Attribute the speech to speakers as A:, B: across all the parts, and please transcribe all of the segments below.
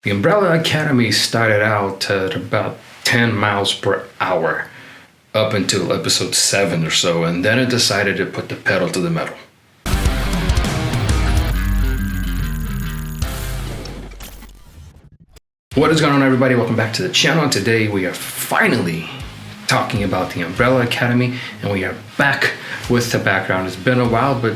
A: The Umbrella Academy started out at about 10 miles per hour up until episode 7 or so, and then it decided to put the pedal to the metal. What is going on, everybody? Welcome back to the channel. Today we are finally talking about the Umbrella Academy, and we are back with the background. It's been a while, but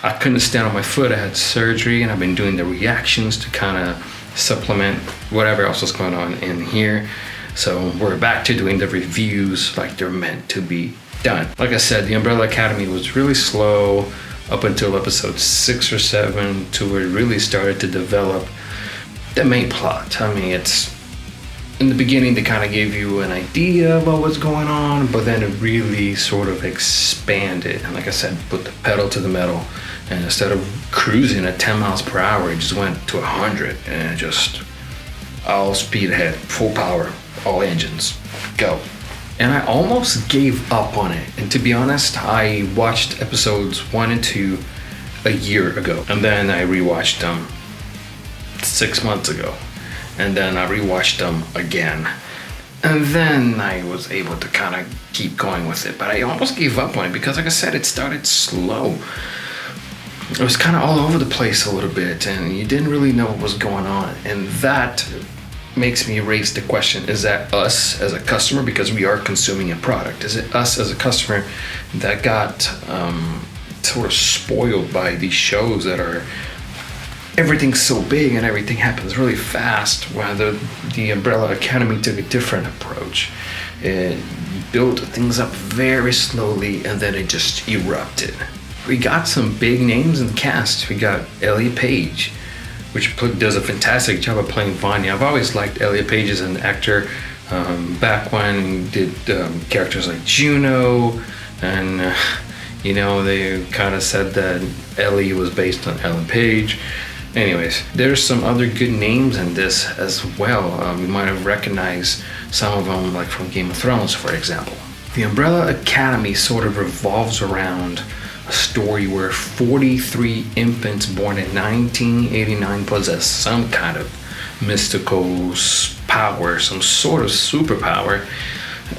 A: I couldn't stand on my foot. I had surgery, and I've been doing the reactions to kind of supplement whatever else was going on in here. So we're back to doing the reviews like they're meant to be done. Like I said, the Umbrella Academy was really slow up until episode 6 or 7, to where it really started to develop the main plot. I mean, it's in the beginning they kind of gave you an idea about what's going on, but then it really sort of expanded, and like I said, put the pedal to the metal. And instead of cruising at 10 miles per hour, it just went to 100, and it just all speed ahead, full power, all engines, go. And I almost gave up on it. And to be honest, I watched episodes 1 and 2 a year ago, and then I rewatched them 6 months ago, and then I rewatched them again, and then I was able to kind of keep going with it. But I almost gave up on it because, like I said, it started slow. It was kind of all over the place a little bit, and you didn't really know what was going on. And that makes me raise the question, is that us as a customer, because we are consuming a product, is it us as a customer that got sort of spoiled by these shows that are, everything's so big and everything happens really fast, while the Umbrella Academy took a different approach. It built things up very slowly, and then it just erupted. We got some big names in the cast. We got Elliot Page, which does a fantastic job of playing Vanya. I've always liked Elliot Page as an actor. Back when he did characters like Juno, and they kind of said that Ellie was based on Ellen Page. Anyways, there's some other good names in this as well. You might have recognized some of them, like from Game of Thrones, for example. The Umbrella Academy sort of revolves around a story where 43 infants born in 1989 possess some kind of mystical power, some sort of superpower.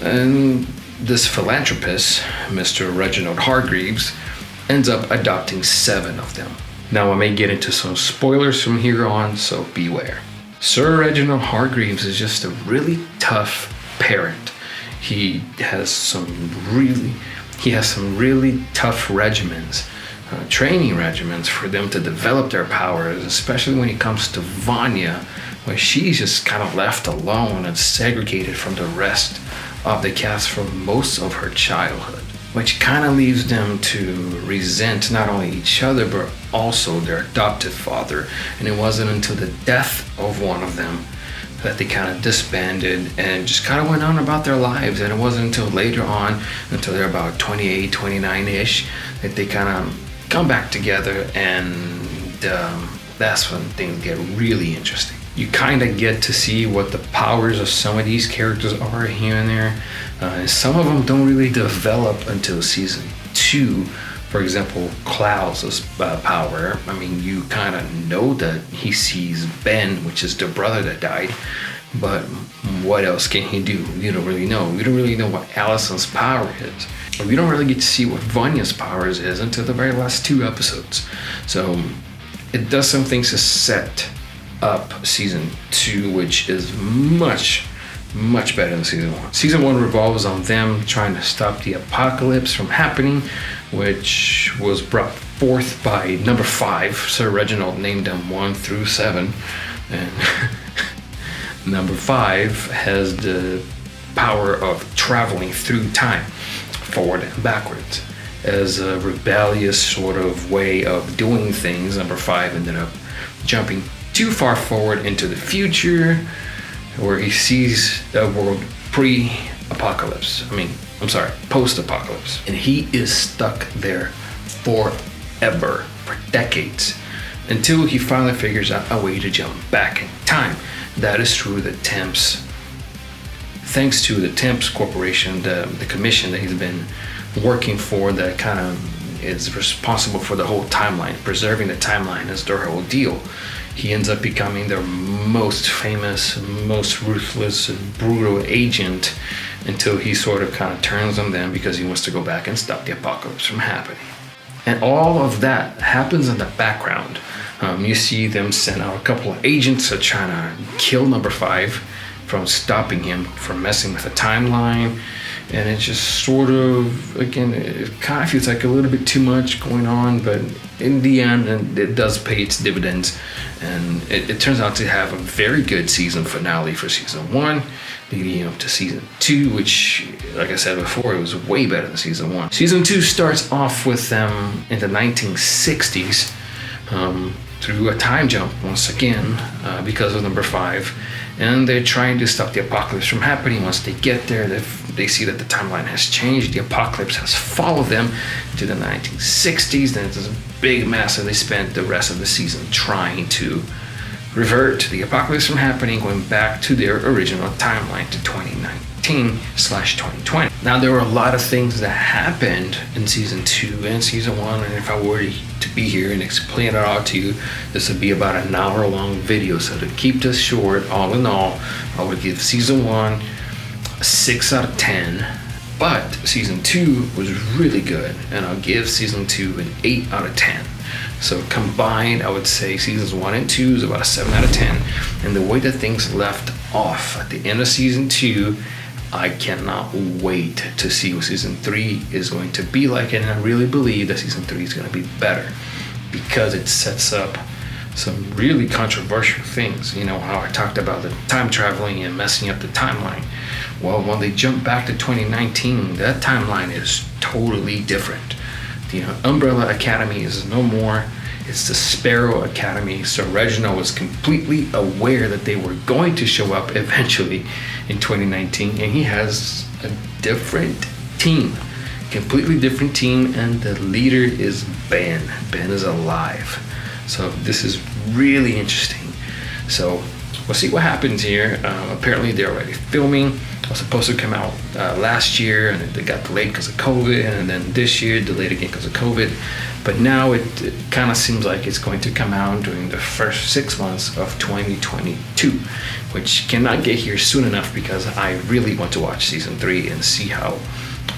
A: And this philanthropist, Mr. Reginald Hargreaves, ends up adopting 7 of them. Now, I may get into some spoilers from here on, so beware. Sir Reginald Hargreaves is just a really tough parent. He has some really tough regimens, training regimens for them to develop their powers, especially when it comes to Vanya, where she's just kind of left alone and segregated from the rest of the cast for most of her childhood, which kind of leaves them to resent not only each other, but also their adopted father. And it wasn't until the death of one of them that they kind of disbanded and just kind of went on about their lives. And it wasn't until later on, until they're about 28, 29-ish, that they kind of come back together, and that's when things get really interesting. You kind of get to see what the powers of some of these characters are here and there. Some of them don't really develop until season 2. For example, Klaus's power, I mean, you kind of know that he sees Ben, which is the brother that died, but what else can he do? You don't really know. We don't really know what Allison's power is. We don't really get to see what Vanya's powers is until the very last 2 episodes. So it does some things to set up season 2, which is much better than season 1. Season 1 revolves on them trying to stop the apocalypse from happening, which was brought forth by number 5. Sir Reginald named them 1 through 7, and number 5 has the power of traveling through time, forward and backwards. As a rebellious sort of way of doing things, number 5 ended up jumping too far forward into the future, where he sees a world post-apocalypse. And he is stuck there forever, for decades, until he finally figures out a way to jump back in time. That is through the Temps. Thanks to the Temps Corporation, the commission that he's been working for, that kind of is responsible for the whole timeline. Preserving the timeline is their whole deal. he ends up becoming their most famous, most ruthless, brutal agent until he sort of kind of turns on them because he wants to go back and stop the apocalypse from happening. And all of that happens in the background. You see them send out a couple of agents to try to kill number 5 from stopping him from messing with the timeline. And it just sort of, again, it kind of feels like a little bit too much going on, but in the end, it does pay its dividends. And it turns out to have a very good season finale for season 1, leading up to season 2, which, like I said before, it was way better than season 1. Season 2 starts off with them in the 1960s, through a time jump once again, because of number 5. And they're trying to stop the apocalypse from happening. Once they get there, they see that the timeline has changed. The apocalypse has followed them to the 1960s. Then it's a big mess, and they spent the rest of the season trying to revert the apocalypse from happening, going back to their original timeline to 2019/2020. Now, there were a lot of things that happened in season 2 and season 1, and if I were to be here and explain it all to you, this would be about an hour-long video. So to keep this short, all in all, I would give season 1 a 6 out of 10. But season 2 was really good, and I'll give season 2 an 8 out of 10. So combined, I would say seasons 1 and 2 is about a 7 out of 10. And the way that things left off at the end of season 2, I cannot wait to see what season 3 is going to be like. And I really believe that season 3 is going to be better because it sets up some really controversial things. You know how I talked about the time traveling and messing up the timeline. Well, when they jump back to 2019, that timeline is totally different. The Umbrella Academy is no more. It's the Sparrow Academy. So Reginald was completely aware that they were going to show up eventually in 2019, and he has a different team, completely different team, and the leader is Ben. Ben is alive. So this is really interesting. So we'll see what happens here. Apparently they're already filming. It was supposed to come out last year, and they got delayed because of COVID, and then this year delayed again because of COVID. But now it kind of seems like it's going to come out during the first 6 months of 2022, which cannot get here soon enough because I really want to watch season 3 and see how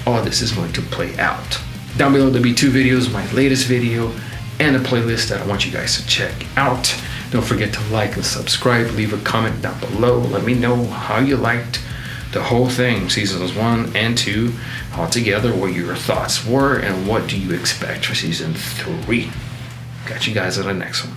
A: all this is going to play out. Down below there'll be 2 videos, my latest video and a playlist that I want you guys to check out. Don't forget to like and subscribe, leave a comment down below. Let me know how you liked the whole thing, seasons 1 and 2 altogether, what your thoughts were, and what do you expect for season 3. Got you guys at the next one.